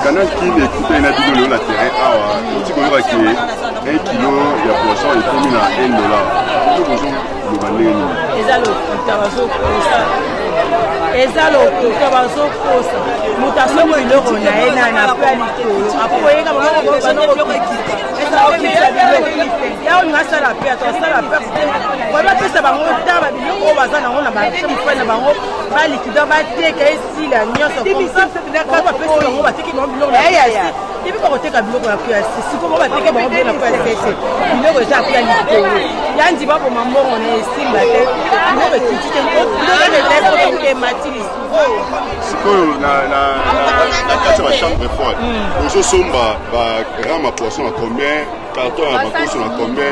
Canal qui écoute un avis de la terrain, tu connais que 1 kilo de poisson est commis à $1. La chambre froide. Nous sommes à poisson à combien? Carton à poisson à combien?